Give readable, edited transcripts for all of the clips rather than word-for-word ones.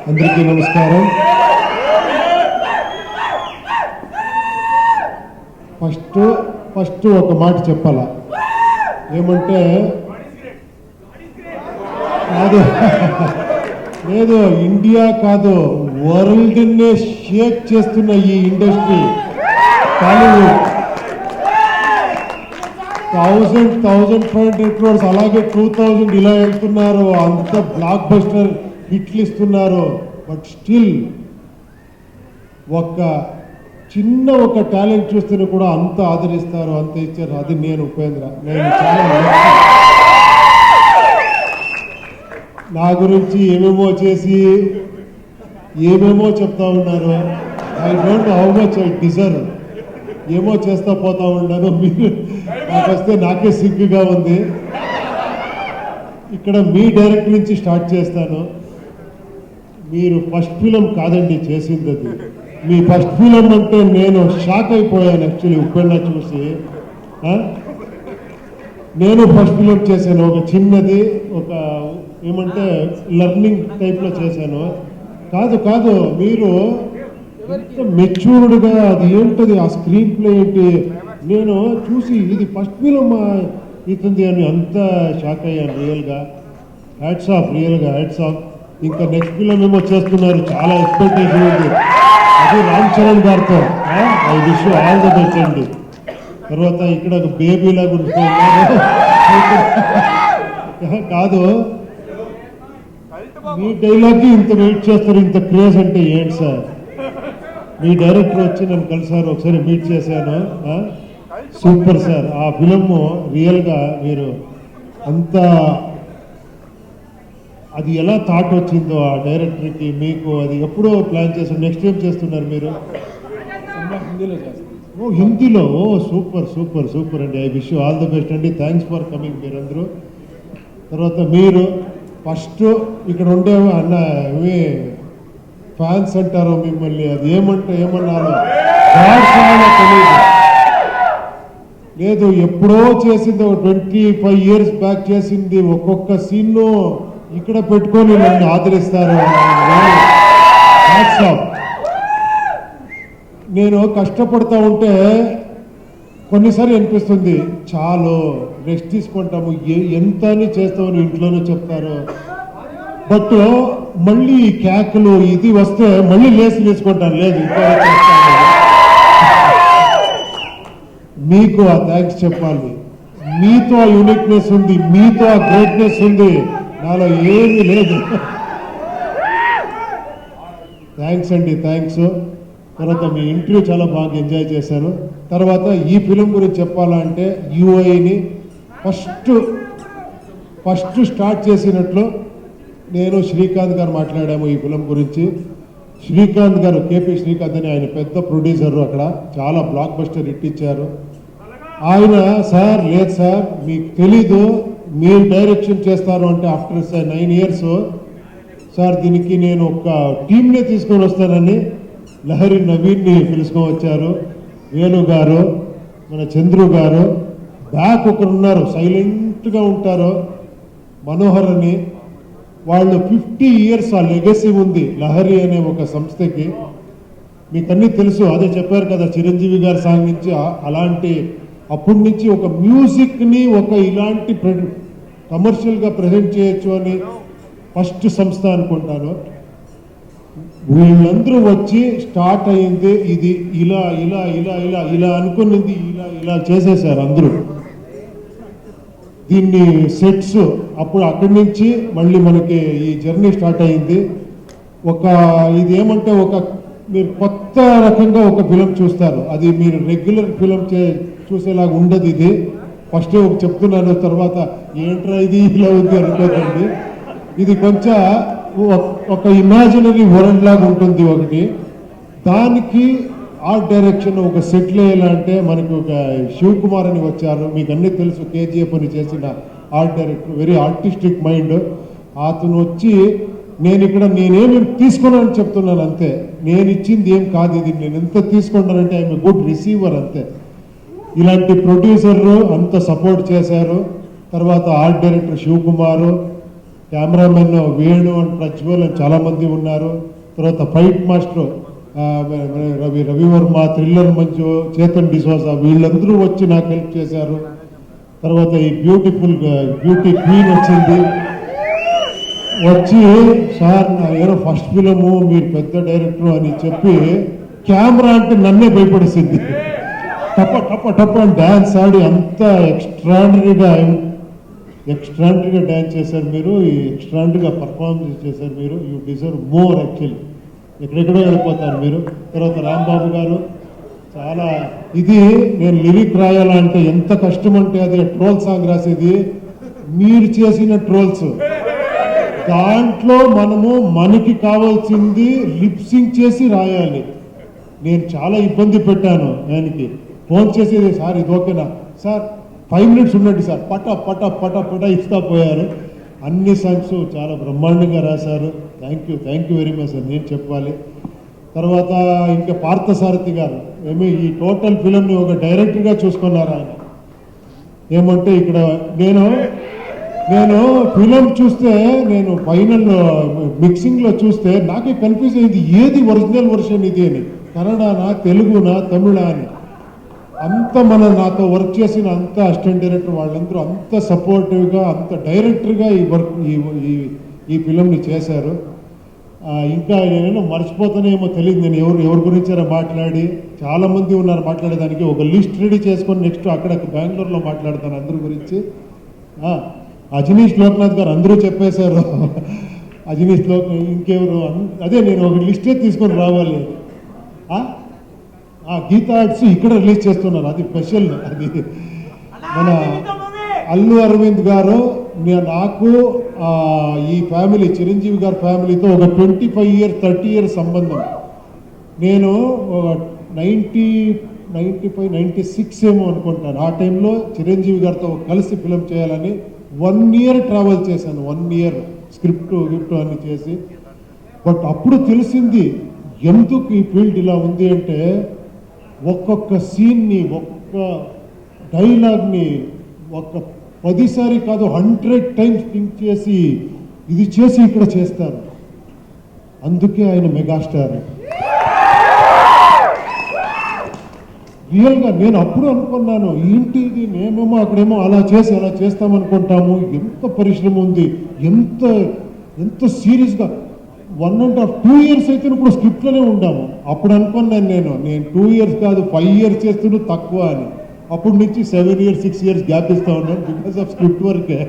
అందరికీ నమస్కారం. ఫస్ట్ ఒక మాట చెప్పాలా, ఏమంటే కాదు లేదు, ఇండియా కాదు వరల్డ్నే షేక్ చేస్తున్న ఈ ఇండస్ట్రీ టాలీవుడ్ 1,500 crores అలాగే 2,000 ఇలా వెళ్తున్నారు. అంత బ్లాక్ బస్టర్ హిట్లు ఇస్తున్నారు. బట్ స్టిల్ చిన్న ఒక టాలెంట్ చూస్తేనే కూడా అంత ఆదరిస్తారు, అంత ఇచ్చారు. అది నేను ఉపేంద్ర. నేను చాలా నా గురించి ఏమేమో చేసి ఏమేమో చెప్తా ఉన్నారు. I don't know how much I deserve. ఏమో చేస్తా పోతా ఉన్నాను. మీరు నాకు వస్తే నాకే సిగ్గుగా ఉంది. ఇక్కడ మీ డైరెక్ట్ నుంచి స్టార్ట్ చేస్తాను. మీరు ఫస్ట్ ఫిలం కాదండి చేసింది, అది మీ ఫస్ట్ ఫిలం అంటే నేను షాక్ అయిపోయాను యాక్చువల్లీ ఉప్పెన్న చూసి. నేను ఫస్ట్ ఫిలం చేశాను, ఒక చిన్నది, ఒక ఏమంటే లర్నింగ్ టైప్లో చేశాను. కాదు మీరు మెచ్యూర్డ్గా అది ఏంటది ఆ స్క్రీన్ ప్లే ఏంటి నేను చూసి ఇది ఫస్ట్ ఫిలం అవుతుంది అని అంత షాక్ అయ్యాను. రియల్గా హ్యాట్స్ ఆఫ్, ఇంకా నెక్స్ట్ ఫిలం ఏమో చేస్తున్నారు, చాలా ఎక్స్పెక్టేషన్ ఉంది. అది రామ్ చరణ్ గారితో. I wish you all the best అండి. తర్వాత ఇక్కడ ఒక బేబీలాగా ఉంటున్నారు. కాదు, మీ డైలాగ్కి ఇంత వెయిట్ చేస్తారు, ఇంత క్రేజ్ అంటే ఏంటి సార్? మీ డైరెక్టర్ వచ్చి నన్ను కలిసారు, ఒకసారి మీట్ చేశాను. Super sir. ఆ ఫిలము రియల్గా మీరు అంత అది ఎలా థాట్ వచ్చిందో ఆ డైరెక్టర్కి, మీకు అది ఎప్పుడో ప్లాన్ చేశారు. నెక్స్ట్ ఏం చేస్తున్నారు మీరు? హిందీలో. సూపర్ అండి. I wish you all the best అండి. థ్యాంక్స్ ఫర్ కమింగ్ మీరందరూ. తర్వాత మీరు ఫస్ట్ ఇక్కడ ఉండే అన్న ఫ్యాన్స్ అంటారు మిమ్మల్ని, అది ఏమన్నారో తెలియదు. లేదు, ఎప్పుడో చేసింది, 25 years బ్యాక్ చేసింది. ఒక్కొక్క సీన్ను ఇక్కడ పెట్టుకొని నన్ను ఆదరిస్తారు. నేను కష్టపడతా ఉంటే కొన్నిసారి అనిపిస్తుంది చాలు రెస్ట్ తీసుకుంటాము, ఎంత అని చేస్తామని ఇంట్లోనే చెప్తారు. బట్ మళ్ళీ క్యాకులు ఇది వస్తే మళ్ళీ లేసి తీసుకుంటాను. లేదు, మీకు ఆ థ్యాంక్స్ చెప్పాలి. మీతో ఆ యూనిక్నెస్ ఉంది, మీతో ఆ గ్రేట్నెస్ ఉంది, నాలో ఏమీ లేదు. థ్యాంక్స్ అండి, థ్యాంక్స్. తర్వాత మీ ఇంటర్వ్యూ చాలా బాగా ఎంజాయ్ చేశాను. తర్వాత ఈ ఫిలిం గురించి చెప్పాలంటే యూఐని ఫస్ట్ స్టార్ట్ చేసినట్లు నేను శ్రీకాంత్ గారు మాట్లాడాము ఈ ఫిలిం గురించి. శ్రీకాంత్ గారు, కేపీ శ్రీకాంత్ అని ఆయన పెద్ద ప్రొడ్యూసర్, అక్కడ చాలా బ్లాక్ బస్టర్ హిట్ ఇచ్చారు. ఆయన సార్ లేదు సార్ మీకు తెలీదు, మీరు డైరెక్షన్ చేస్తారు అంటే ఆఫ్టర్ 9 years సార్ దీనికి నేను ఒక టీంనే తీసుకొని వస్తానని లహరి నవీన్ని పిలుచుకొని వచ్చారు. వేణు గారు, మన చంద్రు గారు, బ్యాక్ ఒకరున్నారు సైలెంట్గా ఉంటారు, మనోహర్ అని. వాళ్ళు 50 years ఆ లెగసీ ఉంది లహరి అనే ఒక సంస్థకి. మీకు అన్నీ తెలుసు, అదే చెప్పారు కదా చిరంజీవి గారి సాంగ్ నుంచి అలాంటి అప్పటి నుంచి ఒక మ్యూజిక్ని ఒక ఇలాంటి కమర్షియల్గా ప్రజెంట్ చేయొచ్చు అని ఫస్ట్ సంస్థ అనుకుంటాను. వీళ్ళందరూ వచ్చి స్టార్ట్ అయింది ఇది ఇలా అనుకున్నది ఇలా చేసేసారు అందరూ. దీన్ని సెట్స్ అప్పుడు అక్కడి నుంచి మళ్ళీ మనకి ఈ జర్నీ స్టార్ట్ అయింది. ఇది ఏమంటే మీరు కొత్త రకంగా ఒక ఫిలం చూస్తారు, అది మీరు రెగ్యులర్ ఫిలం చూసేలాగా ఉండదు. ఇది ఫస్ట్ చెప్తున్నాను, తర్వాత ఏంట్రా ఇది ఇలా ఉంది అనుకోకండి. ఇది కొంచెం ఒక ఇమాజినరీ వరల్డ్ లాగా ఉంటుంది ఒకటి. దానికి ఆర్ట్ డైరెక్షన్ ఒక సెటిల్ అయ్యేలాంటే మనకు ఒక శివ్ కుమార్ అని వచ్చారు, మీకు అన్నీ తెలుసు, కేజీఎఫ్ అని చేసిన art director, very artistic mind. అతను వచ్చి నేనేమి తీసుకున్నానని చెప్తున్నాను అంతే, నేను ఇచ్చింది ఏం కాదు, ఇది నేను ఎంత తీసుకుంటానంటే ఐఎమ్ గుడ్ రిసీవర్ అంతే. ఇలాంటి ప్రొడ్యూసర్లు అంత సపోర్ట్ చేశారు. తర్వాత art director Shivakumar, cameraman Venu and Prajwal అని చాలామంది ఉన్నారు. తర్వాత ఫైట్ మాస్టర్ రవివర్మ, థ్రిల్లర్ మంచు, చేతన్ డిసోజా, వీళ్ళందరూ వచ్చి నాకు హెల్ప్ చేశారు. తర్వాత ఈ బ్యూటీ క్వీన్ వచ్చింది, వచ్చి సార్ ఏదో ఫస్ట్ ఫిలము మీరు పెద్ద డైరెక్టర్ అని చెప్పి కెమెరా అంటే నన్నే భయపడిస్తుంది. టప్ప టప్ప టప్ప అని డ్యాన్స్ ఆడి అంత ఎక్స్ట్రాండరీగా డ్యాన్స్ చేశారు మీరు, ఎక్స్ట్రాండరీగా పర్ఫార్మెన్స్ చేశారు మీరు. You deserve more actually. ఎక్కడెక్కడో వెళ్ళిపోతారు మీరు. తర్వాత రాంబాబు గారు చాలా ఇది నేను లిరిక్ రాయాలంటే ఎంత కష్టం అంటే అది ట్రోల్ సాంగ్ రాసేది మీరు చేసిన ట్రోల్స్. దాంట్లో మనకి కావాల్సింది లిప్సింగ్ చేసి రాయాలి. నేను చాలా ఇబ్బంది పెట్టాను ఆయనకి. ఫోన్ చేసేది సార్ ఇది ఓకేనా సార్, 5 minutes ఉండండి సార్, పట పట పట పట ఇస్తా పోయారు. అన్ని సాంగ్స్ చాలా బ్రహ్మాండంగా రాశారు. Thank you very much sir నేను చెప్పాలి. తర్వాత ఇంకా పార్థసారథి గారు ఈ టోటల్ ఫిలింని ఒక డైరెక్టర్గా చూసుకున్నారు ఆయన. ఏమంటే ఇక్కడ నేను ఫిలిం చూస్తే నేను ఫైనల్ మిక్సింగ్లో చూస్తే నాకే కన్ఫ్యూజ్ అయింది ఏది ఒరిజినల్ వర్షన్ ఇది అని, కన్నడనా తెలుగునా తమిళా అని. అంత నాతో వర్క్ చేసిన అంత అసిస్టెంట్ డైరెక్టర్ వాళ్ళందరూ అంత సపోర్టివ్గా అంత డైరెక్టర్గా ఈ ఫిలింని చేశారు. ఇంకా నేను మర్చిపోతానేమో తెలియదు, నేను ఎవరి గురించారో మాట్లాడి చాలామంది ఉన్నారు మాట్లాడేదానికి. ఒక లిస్ట్ రెడీ చేసుకొని నెక్స్ట్ అక్కడ బెంగళూరులో మాట్లాడతాను అందరి గురించి. అజనీష్ లోక్నాథ్ గారు అందరూ చెప్పేశారు. అజనీష్ ఇంకెవరు అదే నేను ఒక లిస్టే తీసుకొని రావాలి. గీతా ఆర్ట్స్ ఇక్కడ రిలీజ్ చేస్తున్నారు, అది స్పెషల్. అది మన అల్లు అరవింద్ గారు నాకు ఈ ఫ్యామిలీ చిరంజీవి గారి ఫ్యామిలీతో ఒక 25 years 30 years సంబంధం. నేను 95 96 ఏమో అనుకుంటాను. ఆ టైంలో చిరంజీవి గారితో కలిసి ఫిలిం చేయాలని 1 year ట్రావెల్ చేశాను. 1 year స్క్రిప్ట్ అన్ని చేసి. బట్ అప్పుడు తెలిసింది ఎందుకు ఈ ఫీల్డ్ ఇలా ఉంది అంటే, ఒక్కొక్క సీన్ని ఒక్క డైలాగ్ని 10 సారి కాదు 100 times థింక్ చేసి ఇది చేసి ఇక్కడ చేస్తారు. అందుకే ఆయన మెగాస్టార్. రియల్గా నేను అప్పుడు అనుకున్నాను ఏంటి ఇది, మేమేమో అక్కడేమో అలా చేస్తామనుకుంటాము. ఎంత పరిశ్రమ ఉంది, ఎంత సీరియస్గా 1.5 2 years అయితే ఇప్పుడు స్క్రిప్ట్లోనే ఉండాము. అప్పుడు అనుకున్నాను నేను 2 years కాదు 5 years చేస్తున్నా తక్కువ అని. అప్పటి నుంచి 7 years 6 years గ్యాప్ ఇస్తూ ఉన్నాను బికాస్ ఆఫ్ స్క్రిప్ట్ వర్కే.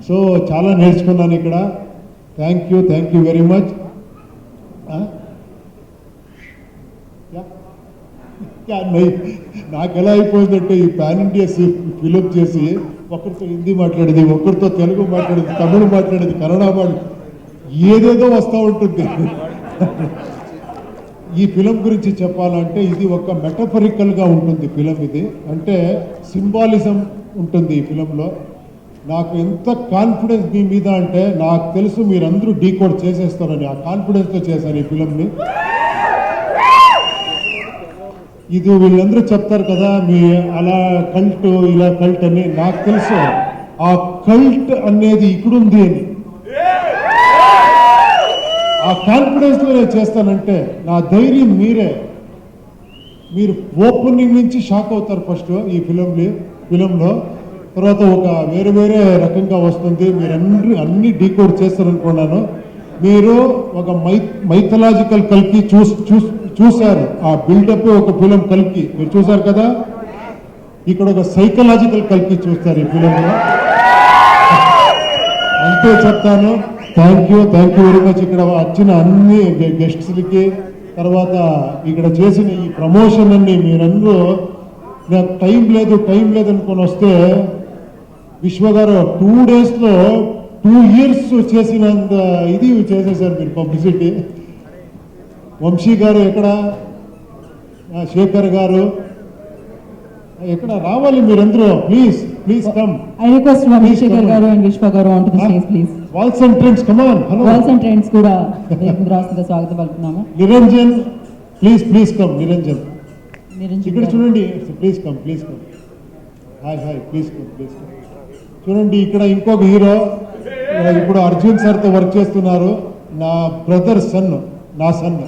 సో చాలా నేర్చుకున్నాను ఇక్కడ. Thank you very much. నాకు ఎలా అయిపోయిందంటే ఈ పాన్ ఇండియా ఫిలిం చేసి ఒకరితో హిందీ మాట్లాడేది, ఒకరితో తెలుగు మాట్లాడేది, తమిళ మాట్లాడేది, కన్నడ మాట్లాడేది, ఏదేదో వస్తూ ఉంటుంది. ఈ ఫిలిం గురించి చెప్పాలంటే ఇది ఒక మెటఫరికల్గా ఉంటుంది ఫిలిం. ఇది అంటే సింబాలిజం ఉంటుంది ఈ ఫిలింలో. నాకు ఎంత కాన్ఫిడెన్స్ మీ మీద అంటే నాకు తెలుసు మీరందరూ డీకోడ్ చేసేస్తారని, ఆ కాన్ఫిడెన్స్తో చేశాను ఈ ఫిలింని. ఇది వీళ్ళందరూ చెప్తారు కదా మీ అలా కల్ట్ ఇలా కల్ట్ అని, నాకు తెలుసు ఆ కల్ట్ అనేది ఇక్కడుంది అని. ఆ కాన్ఫిడెన్స్లో నేను చేస్తానంటే నా ధైర్యం మీరు ఓపెనింగ్ నుంచి షాక్ అవుతారు ఫస్ట్ ఈ ఫిలింలో. తర్వాత ఒక వేరే రకంగా వస్తుంది. మీరు అన్ని డీకోడ్ చేస్తారనుకున్నాను. మీరు ఒక మైథలాజికల్ కల్కి చూశారు. ఆ బిల్డప్ ఒక ఫిలిం కల్కి మీరు చూశారు కదా. ఇక్కడ ఒక సైకలాజికల్ కల్కి చూస్తారు ఈ ఫిలింలో. అంతే చెప్తాను. Thank you very much. ఇక్కడ వచ్చిన అన్ని గెస్ట్స్కి, తర్వాత ఇక్కడ చేసిన ఈ ప్రమోషన్ అన్ని మీరందరూ నాకు టైం లేదు అనుకొని వస్తే విశ్వగారు 2 daysలో 2 years చేసినంత ఇది చేసేసారు మీరు పబ్లిసిటీ. వంశీ గారు ఎక్కడ, శేఖర్ గారు ఎక్కడ రావాలి మీరందరూ. Please come. I request Vanshikar garu and Vishwa garu onto the stage please. Walls and Trends, come on. Hello. Walls and Trends kuda రాష్ట్ర స్వాగతం పలుకుతున్నాము. Niranjan please come. నిరంజన్ ఇక్కడ చూడండి. Please come. Hi please come. చూడండి ఇక్కడ ఇంకొక హీరో ఇప్పుడు అర్జున్ సార్తో వర్క్ చేస్తున్నారు. నా బ్రదర్ సన్, నా సన్.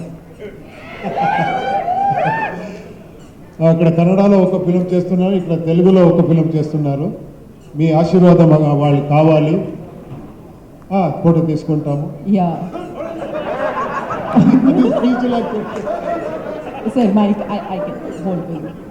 అక్కడ కన్నడలో ఒక ఫిలిం చేస్తున్నారు, ఇక్కడ తెలుగులో ఒక ఫిలిం చేస్తున్నారు. మీ ఆశీర్వాదం వాళ్ళు కావాలి. ఫోటో తీసుకుంటాము. Yeah. Speech Sir, Mike, I can hold for you.